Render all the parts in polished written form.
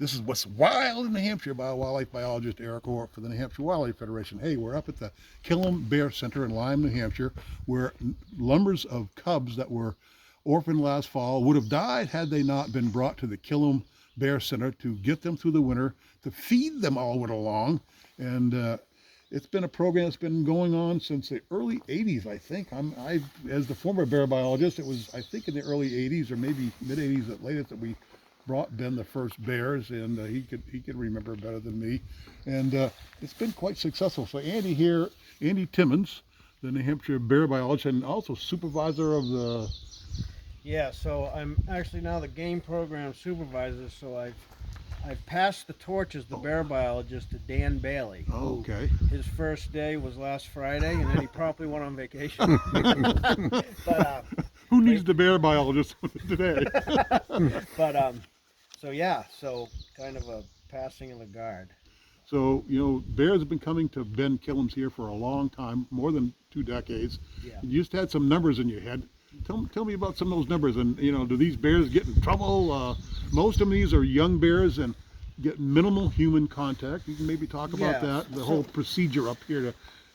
This is what's wild in New Hampshire by wildlife biologist Eric Orr for the New Hampshire Wildlife Federation. Hey, we're up at the Killam Bear Center in Lyme, New Hampshire, where numbers of cubs that were orphaned last fall would have died had they not been brought to the Killam Bear Center to get them through the winter, to feed them all winter long. And it's been a program that's been going on since the early 80s, I think. As the former bear biologist, it was, I think, in the early 80s or maybe mid 80s at latest that we brought Ben the first bears, and he could remember better than me. And it's been quite successful. So Andy here, Andy Timmins, the New Hampshire bear biologist, and also supervisor of the. Yeah, so I'm actually now the game program supervisor. So I've passed the torch as the bear biologist to Dan Bailey. Oh, okay. His first day was last Friday, and then he promptly went on vacation. but who needs the bear biologist today? but so yeah, so kind of a passing of the guard. So, you know, bears have been coming to Ben Killam's here for a long time, more than 2 decades. Yeah. You just had some numbers in your head. Tell me about some of those numbers. And, you know, do these bears get in trouble? Most of these are young bears and get minimal human contact. You can maybe talk about that, the whole procedure up here to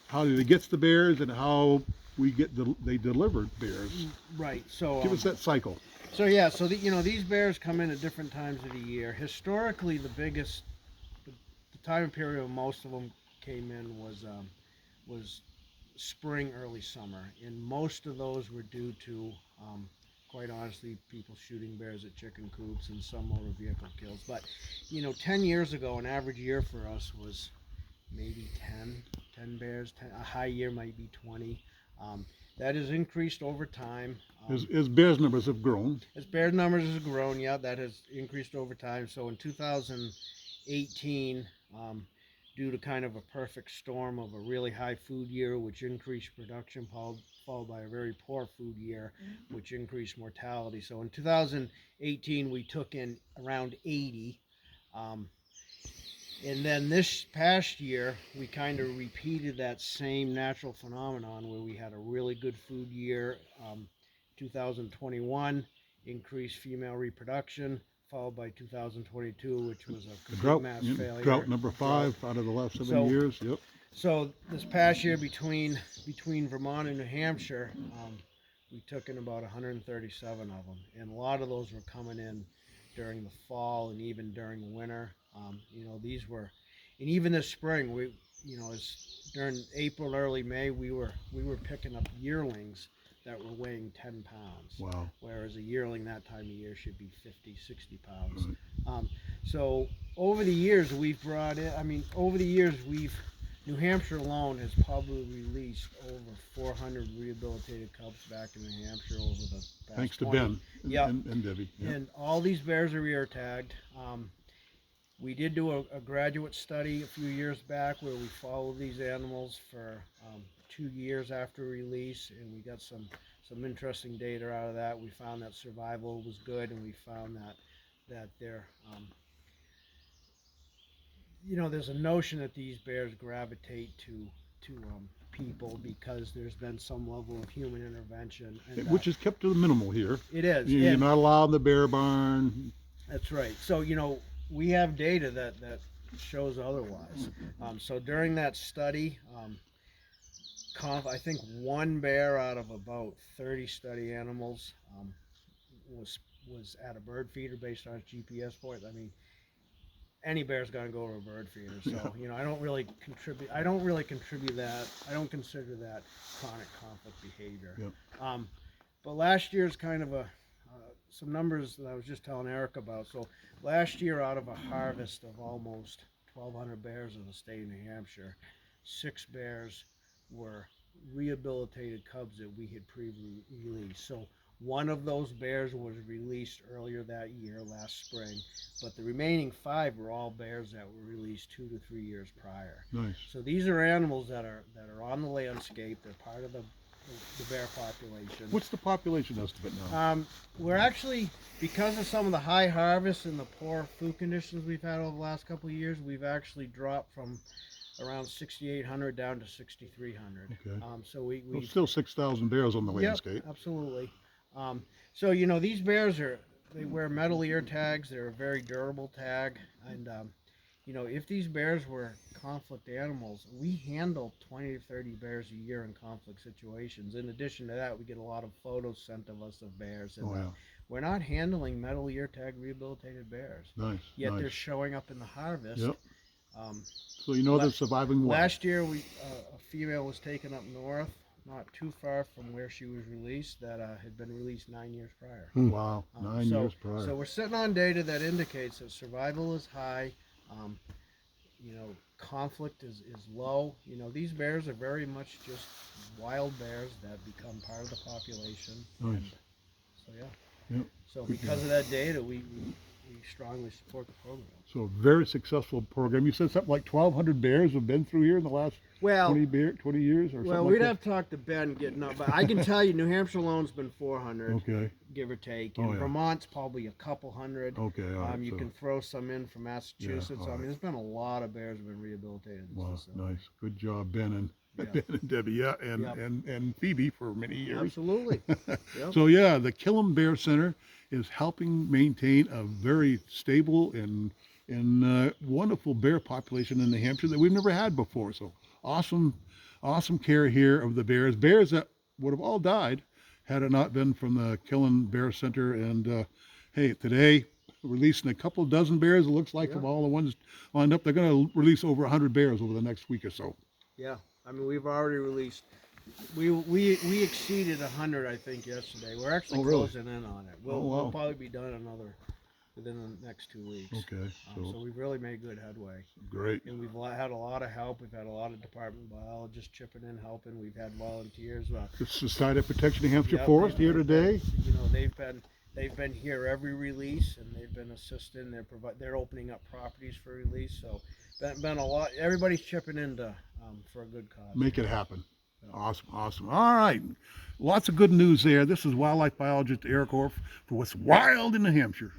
how they get the bears and how we get they delivered bears. Right. So give us that cycle. So yeah, so you know, these bears come in at different times of the year. Historically, the time period when most of them came in was spring, early summer, and most of those were due to, quite honestly, people shooting bears at chicken coops and some motor vehicle kills. But you know, 10 years ago, an average year for us was maybe 10 bears. A high year might be 20. That has increased over time. As bears numbers have grown. As bear numbers have grown, yeah, that has increased over time. So in 2018, due to kind of a perfect storm of a really high food year, which increased production, followed by a very poor food year, which increased mortality. So in 2018, we took in around 80. And then this past year, we kind of repeated that same natural phenomenon where we had a really good food year. 2021, increased female reproduction, followed by 2022, which was a complete mass failure. Drought number 5 out of the last 7 years. Yep. So this past year, between Vermont and New Hampshire, we took in about 137 of them, and a lot of those were coming in during the fall and even during the winter. You know, these were, and even this spring, during April, early May, we were picking up yearlings that were weighing 10 pounds. Wow. Whereas a yearling that time of year should be 50, 60 pounds. Right. So over the years, we've brought in, New Hampshire alone has probably released over 400 rehabilitated cubs back in New Hampshire over the past Thanks to 20. Ben and Debbie. Yep. And all these bears are ear tagged. We did do a graduate study a few years back where we followed these animals for 2 years after release, and we got some interesting data out of that. We found that survival was good, and we found that they're there's a notion that these bears gravitate to people because there's been some level of human intervention, and which is kept to the minimal here. It is. You're not allowed in the bear barn. That's right. So we have data that shows otherwise. So during that study, I think one bear out of about 30 study animals was at a bird feeder based on its GPS point. I mean, any bear's gonna go to a bird feeder. So I don't really contribute that. I don't consider that chronic conflict behavior. Yep. But last year's kind of some numbers that I was just telling Eric about. So last year, out of a harvest of almost 1,200 bears in the state of New Hampshire, 6 bears were rehabilitated cubs that we had pre-released. So one of those bears was released earlier that year, last spring, but the remaining 5 were all bears that were released 2 to 3 years prior. Nice. So these are animals that are on the landscape. They're part of the bear population. What's the population estimate now? We're actually, because of some of the high harvests and the poor food conditions we've had over the last couple of years, we've actually dropped from around 6,800 down to 6,300. Okay. So we've still 6,000 bears on the landscape. Yep, absolutely. So these bears are they wear metal ear tags. They're a very durable tag, and if these bears were conflict animals, we handle 20 to 30 bears a year in conflict situations. In addition to that, we get a lot of photos sent of us of bears, and Oh, yeah. we're not handling metal ear tag rehabilitated bears. Nice. Yet nice. they're showing up in the harvest. Yep. Um, So you know they're surviving well. Last year, a female was taken up north, not too far from where she was released, that had been released 9 years prior. Wow. 9 so, years prior. So we're sitting on data that indicates that survival is high. Conflict is low. These bears are very much just wild bears that become part of the population. Nice. And so yeah. Yep. So Good because job. of that data, we strongly support the program. So a very successful program. You said something like 1,200 bears have been through here in the last 20 years or something Well, like we'd that? have to talk to Ben getting up, but I can tell you New Hampshire alone's been 400, Okay. give or take, Oh, and yeah. Vermont's probably a couple hundred. Okay. All right. You so, can throw some in from Massachusetts. all right. There's been a lot of bears have been rehabilitated. wow. So, Nice. Good job, Ben and Yeah. Ben and Debbie. Yeah. And, Yep. and Phoebe for many years. Absolutely. Yep. So yeah, the Killam Bear Center is helping maintain a very stable and wonderful bear population in New Hampshire that we've never had before. So awesome care here of the bears that would have all died had it not been from the Killam Bear Center. And hey, today releasing a couple dozen bears. It looks like Yeah. from all the ones lined up, they're going to release over 100 bears over the next week or so. Yeah. We've already released. We exceeded 100, I think, yesterday. We're actually Oh, really? closing in on it. Oh, wow. We'll probably be done within the next 2 weeks. Okay, So we've really made good headway. great. And we've had a lot of help. We've had a lot of department biologists chipping in, helping. We've had volunteers. The Society of Protection New Hampshire Yep, Forest here they've been- today. they've been here every release, and they've been assisting. They're opening up properties for release. So been a lot. Everybody's chipping in for a good cause. Make it happen. Awesome. All right. Lots of good news there. This is wildlife biologist Eric Orff for What's Wild in New Hampshire.